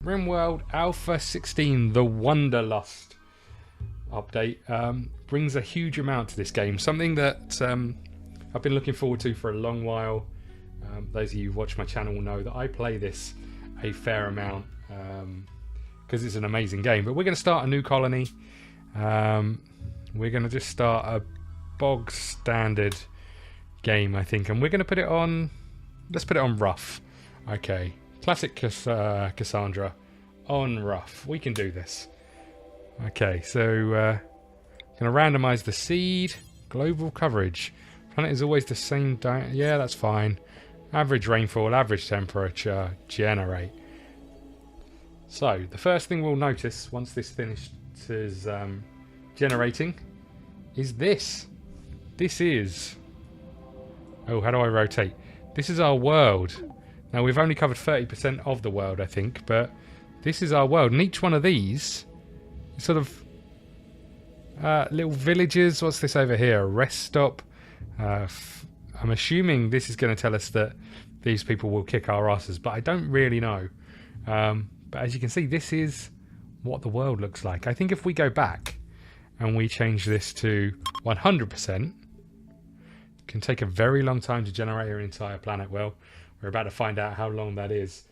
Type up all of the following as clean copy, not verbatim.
Rimworld Alpha 16, the Wanderlust update, brings a huge amount to this game. Something that I've been looking forward to for a long while. Those of you who watch my channel will know that I play this a fair amount because it's an amazing game. But we're going to start a new colony. We're going to just start a bog standard game, I think, and we're going to put it on. Let's put it on rough. Okay, classic Cassandra on rough. We can do this. Okay, so going to randomize the seed. Global coverage. Planet is always the same. Yeah, that's fine. Average rainfall, average temperature, generate. So the first thing we'll notice once this finishes generating is this. This is. Oh, how do I rotate? This is our world. Now we've only covered 30% of the world, I think, but this is our world, and each one of these is sort of little villages. What's this over here? A rest stop. I'm assuming this is going to tell us that these people will kick our asses, but I don't really know. But as you can see, this is what the world looks like. I think if we go back and we change this to 100%, it can take a very long time to generate an entire planet. Well, we're about to find out how long that is.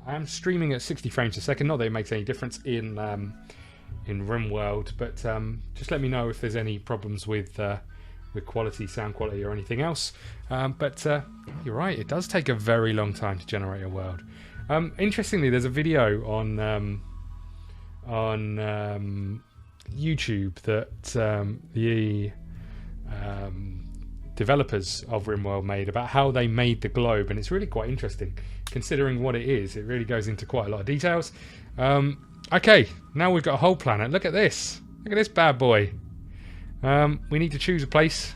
I am streaming at 60 frames a second. Not that it makes any difference in Rimworld, but just let me know if there's any problems with quality, sound quality, or anything else. But you're right, it does take a very long time to generate a world. Interestingly, there's a video on YouTube that the developers of Rimworld made about how they made the globe, and it's really quite interesting considering what it is. It really goes into quite a lot of details. Okay, now we've got a whole planet. Look at this. Look at this bad boy. We need to choose a place.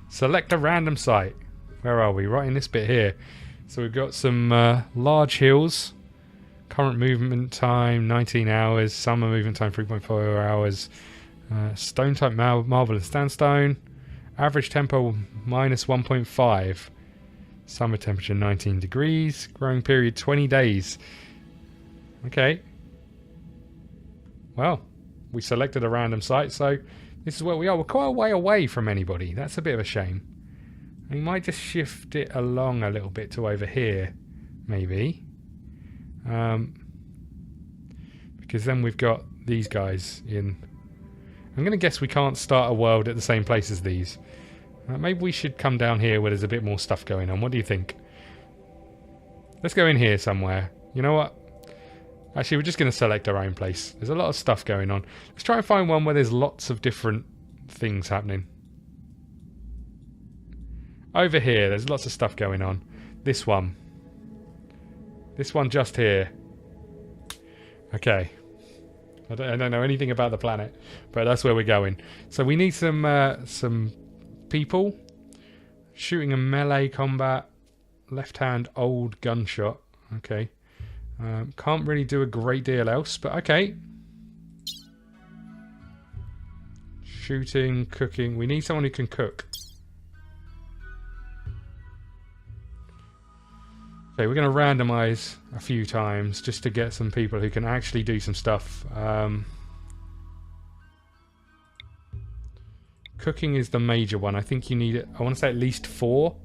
Select a random site. Where are we? Right in this bit here. So we've got some large hills. Current movement time 19 hours. Summer movement time 3.4 hours. Stone type marble and sandstone. Average tempo minus 1.5. Summer temperature 19 degrees. Growing period 20 days. Okay. Well, we selected a random site, so this is where we are. We're quite a way away from anybody. That's a bit of a shame. We might just shift it along a little bit to over here, maybe. Because then we've got these guys in. I'm going to guess we can't start a world at the same place as these. Maybe we should come down here where there's a bit more stuff going on. What do you think? Let's go in here somewhere. You know what? Actually, we're just going to select our own place. There's a lot of stuff going on. Let's try and find one where there's lots of different things happening. Over here, there's lots of stuff going on. This one. This one just here. Okay. I don't know anything about the planet, but that's where we're going. So we need some people. Shooting a melee combat. Left-hand old gunshot. Okay. Can't really do a great deal else, but okay. Shooting, cooking. We need someone who can cook. Okay, we're going to randomize a few times just to get some people who can actually do some stuff. Cooking is the major one. I think you need it. I want to say at least 4.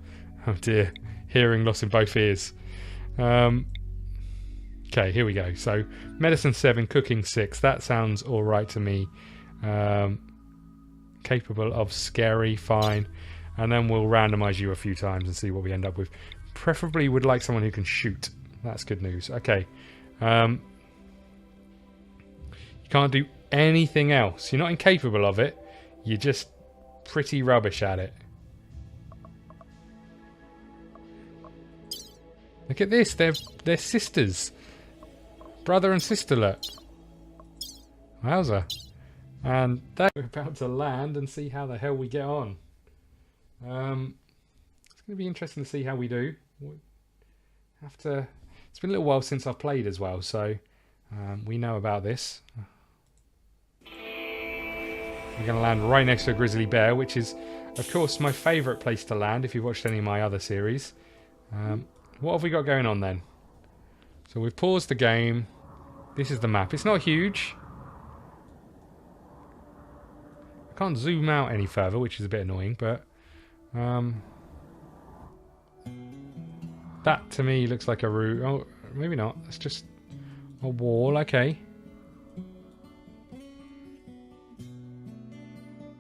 Oh dear. Hearing loss in both ears. Okay, here we go. So, medicine 7, cooking 6. That sounds alright to me. Capable of scary, fine. And then we'll randomize you a few times and see what we end up with. Preferably would like someone who can shoot. That's good news. Okay. You can't do anything else. You're not incapable of it. You're just pretty rubbish at it. Look at this. They're sisters. Brother and sister, look. Wowza. And we're about to land and see how the hell we get on. It's going to be interesting to see how we do. It's been a little while since I've played as well, so we know about this. We're going to land right next to a grizzly bear, which is, of course, my favourite place to land if you've watched any of my other series. What have we got going on then? So we've paused the game. This is the map. It's not huge. I can't zoom out any further, which is a bit annoying, but that to me looks like a route. Oh, maybe not. It's just a wall. Okay.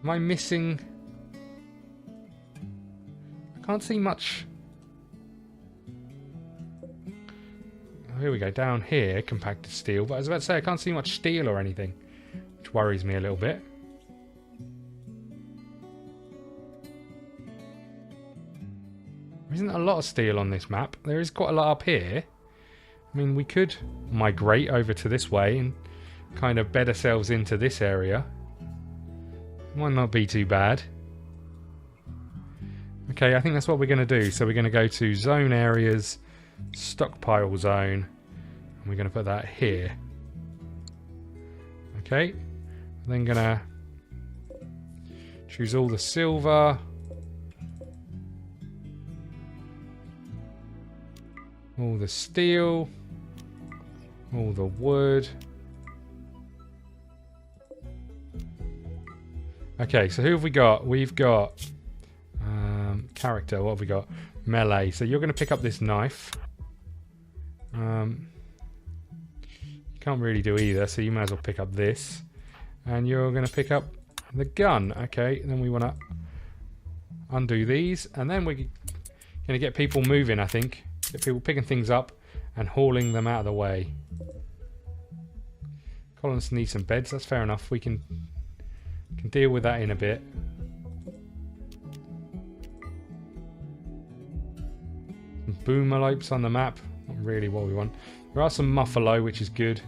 Am I missing? I can't see much. Oh, here we go. Down here, compacted steel. But I was about to say, I can't see much steel or anything, which worries me a little bit. There isn't a lot of steel on this map. There is quite a lot up here. I mean, we could migrate over to this way and kind of bed ourselves into this area. Might not be too bad. Okay, I think that's what we're going to do. So we're going to go to zone areas, stockpile zone, and we're going to put that here. Okay, then going to choose all the silver, all the steel, all the wood. Okay, so who have we got? We've got character. What have we got? Melee. So you're going to pick up this knife. You can't really do either, so you might as well pick up this. And you're going to pick up the gun. Okay, then we want to undo these. And then we're going to get people moving, I think. Get people picking things up and hauling them out of the way. Colonists need some beds. That's fair enough. We can deal with that in a bit. Boomalopes on the map. Not really what we want. There are some muffalo, which is good.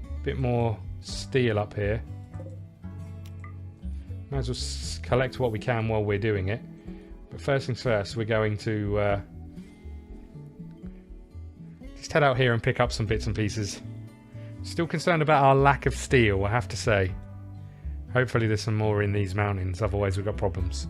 A bit more steel up here. Might as well collect what we can while we're doing it. But first things first, we're going to just head out here and pick up some bits and pieces. Still concerned about our lack of steel, I have to say. Hopefully there's some more in these mountains, otherwise we've got problems.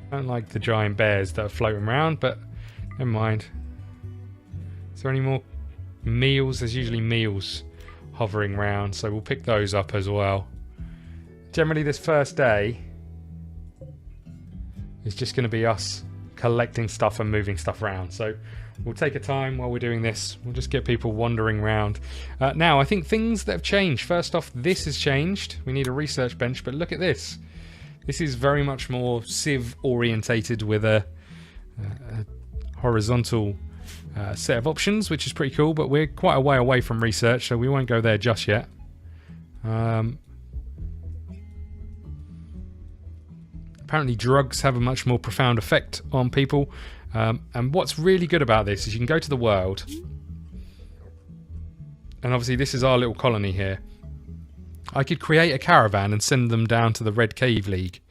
I don't like the giant bears that are floating around, but never mind. Is there any more meals? There's usually meals hovering around, so we'll pick those up as well. Generally this first day is just going to be us collecting stuff and moving stuff around. So we'll take a time while we're doing this. We'll just get people wandering around. Now, I think things that have changed. First off, this has changed. We need a research bench, but look at this. This is very much more Civ orientated with a horizontal set of options, which is pretty cool, but we're quite a way away from research, so we won't go there just yet. Apparently drugs have a much more profound effect on people. And what's really good about this is you can go to the world. And obviously this is our little colony here. I could create a caravan and send them down to the Red Cave League.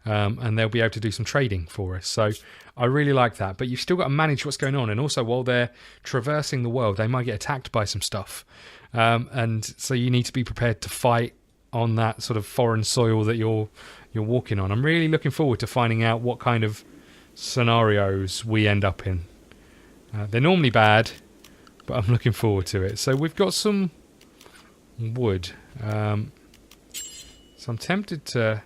And they'll be able to do some trading for us. So I really like that. But you've still got to manage what's going on. And also while they're traversing the world, they might get attacked by some stuff. And so you need to be prepared to fight on that sort of foreign soil that you're walking on. I'm really looking forward to finding out what kind of scenarios we end up in. They're normally bad, but I'm looking forward to it. So we've got some wood. So I'm tempted to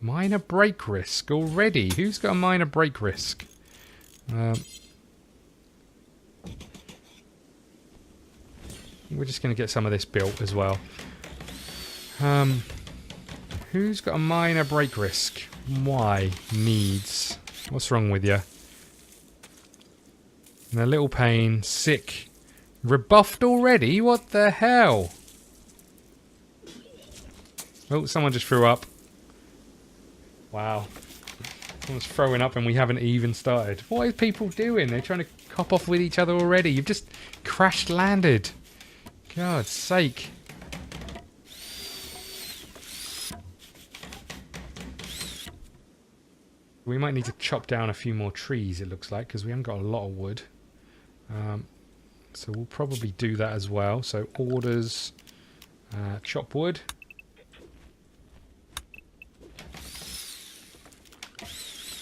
mine a break risk already. Who's got a minor break risk? We're just going to get some of this built as well. Who's got a minor break risk? Why? Needs. What's wrong with you? And a little pain. Sick. Rebuffed already? What the hell? Oh, someone just threw up. Wow. Someone's throwing up and we haven't even started. What are people doing? They're trying to cop off with each other already. You've just crash landed. God's sake. We might need to chop down a few more trees, it looks like, because we haven't got a lot of wood. So we'll probably do that as well. So orders, Chop wood.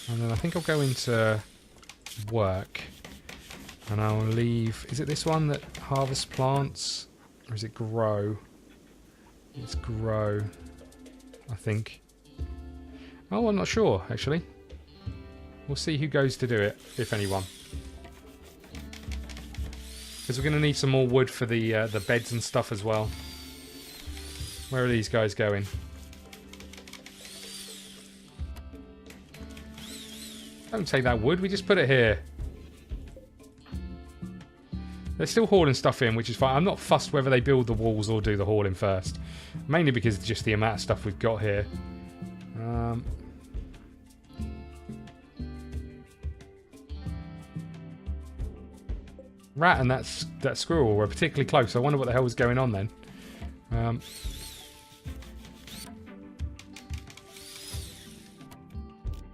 And then I think I'll go into work. And I'll leave... Is it this one that harvests plants? Or is it grow? It's grow, I think. Oh, I'm not sure, actually. We'll see who goes to do it, if anyone. Because we're going to need some more wood for the beds and stuff as well. Where are these guys going? Don't take that wood, we just put it here. They're still hauling stuff in, which is fine. I'm not fussed whether they build the walls or do the hauling first. Mainly because of just the amount of stuff we've got here. Rat and that squirrel were particularly close. I wonder what the hell was going on then.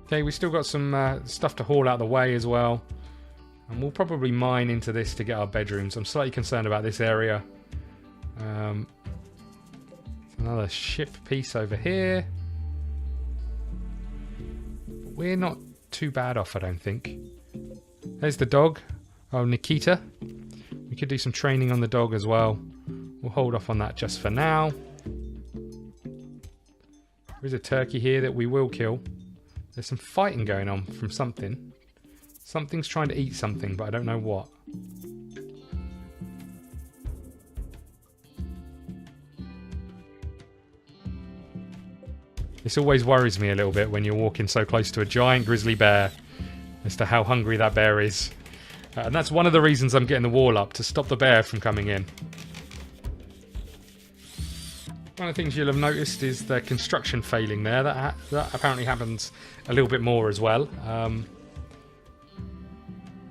Okay, we've still got some stuff to haul out of the way as well. And we'll probably mine into this to get our bedrooms. I'm slightly concerned about this area. Another ship piece over here. But we're not too bad off, I don't think. There's the dog. Oh, Nikita. We could do some training on the dog as well. We'll hold off on that just for now. There's a turkey here that we will kill. There's some fighting going on from something. Something's trying to eat something, but I don't know what. This always worries me a little bit when you're walking so close to a giant grizzly bear as to how hungry that bear is. And that's one of the reasons I'm getting the wall up, to stop the bear from coming in. One of the things you'll have noticed is the construction failing there. That apparently happens a little bit more as well.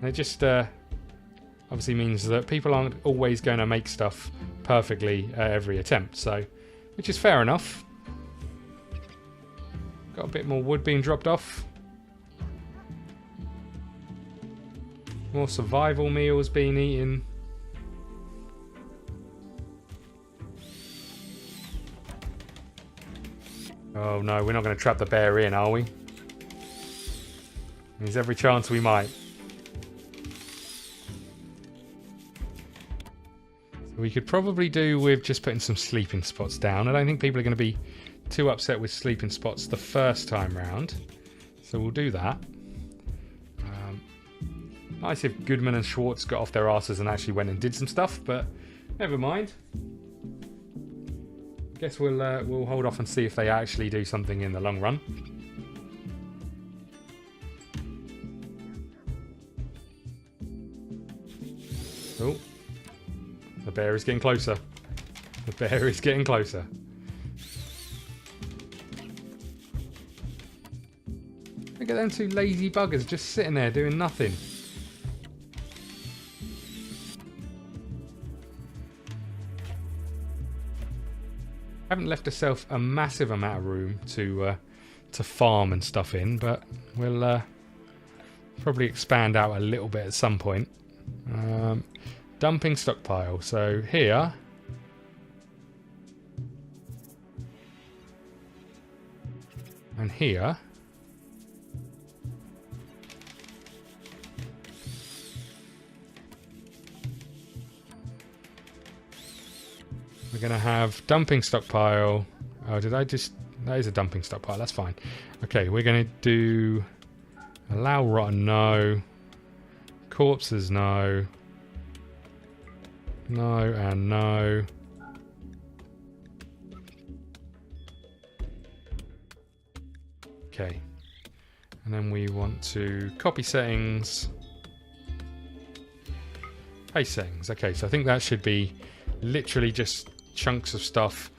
It just obviously means that people aren't always going to make stuff perfectly at every attempt, so which is fair enough. Got a bit more wood being dropped off. More survival meals being eaten. Oh no, we're not going to trap the bear in, are we? There's every chance we might. So we could probably do with just putting some sleeping spots down. I don't think people are going to be too upset with sleeping spots the first time round. So we'll do that. Nice if Goodman and Schwartz got off their asses and actually went and did some stuff, but never mind. Guess we'll hold off and see if they actually do something in the long run. Oh, the bear is getting closer. The bear is getting closer. Look at them two lazy buggers just sitting there doing nothing. Haven't left myself a massive amount of room to farm and stuff in, but we'll probably expand out a little bit at some point. Dumping stockpile. So here, and here. We're going to have dumping stockpile. Oh, did I just... That is a dumping stockpile. That's fine. Okay, we're going to do... Allow rotten, no. Corpses, no. No and no. Okay. And then we want to copy settings. Paste settings. Okay, so I think that should be literally just chunks of stuff